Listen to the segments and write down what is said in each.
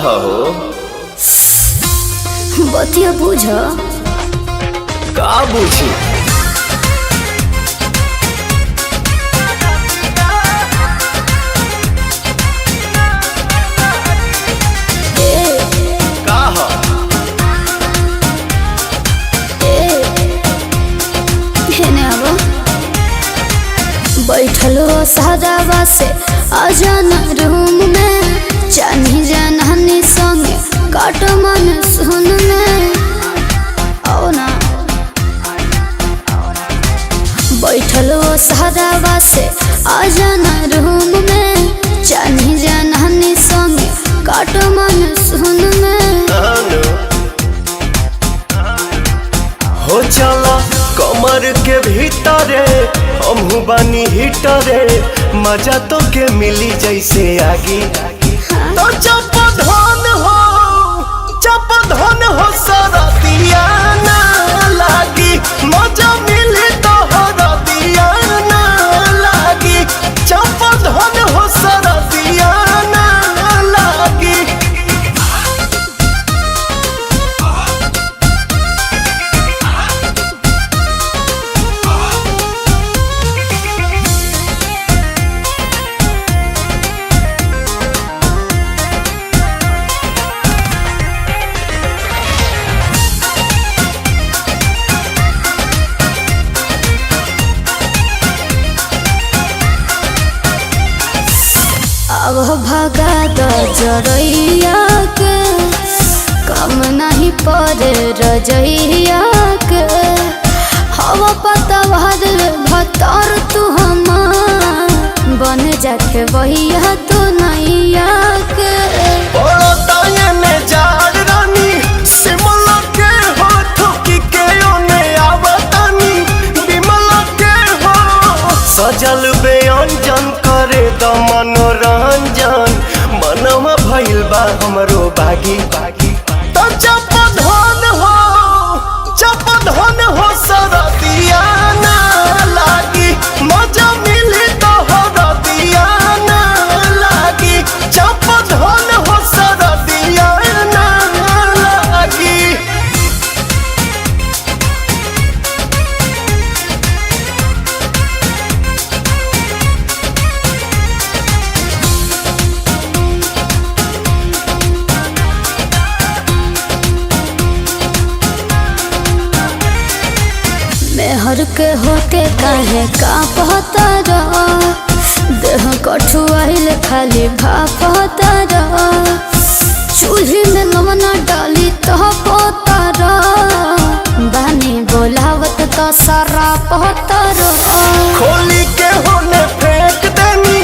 हो बतिया बुझ का बुझी का हो बैठलो सादावा से आजाना रूम में चानी जानहानी संगे काट मन सुन में आओ ना बैठलो सादावा से आजाना रूम में चानी जानहानी संगे काट मन सुन में हो चला कमर के भीतरे हमहू बानी हिटरे मजा तो के मिली जैसे आगी तो जब धन हो सारा दिया ना लागी मजा मिली तो हरा दिया ना लागी जब धन हो सारा दिया ना लागी अब भगा द जरैया के कम नहीं पड़े रजैया के हवा पतवार भतर तू हमार बन जाके बहिया तो नैया के सजल व्यंजन करे द मनोरंजन मनवा भइल बा हमरो बागी तो जब धन हो सारा दिया ना लागी मजा मिली तो हरा दिया ना लागी जब धन हो सारा दिया ना लागी मेहर के होके काहे का पता रहा देह कठुआइल खाली भापता रहा चूल्ही में नमना डाली तो पता रहा बानी बोलावत तो सारा पता रहा खोली के होने फेंक देनी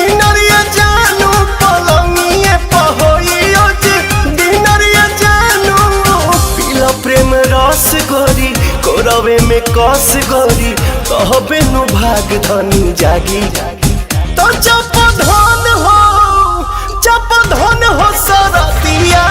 इनरिया जानू पलंगिए पहोइयो जी दिनरिया जानू पीला प्रेम रस गोरी कोरवे में कस गोरी कहबे नु भाग धनी जागी तो जब धन हो सारा दिया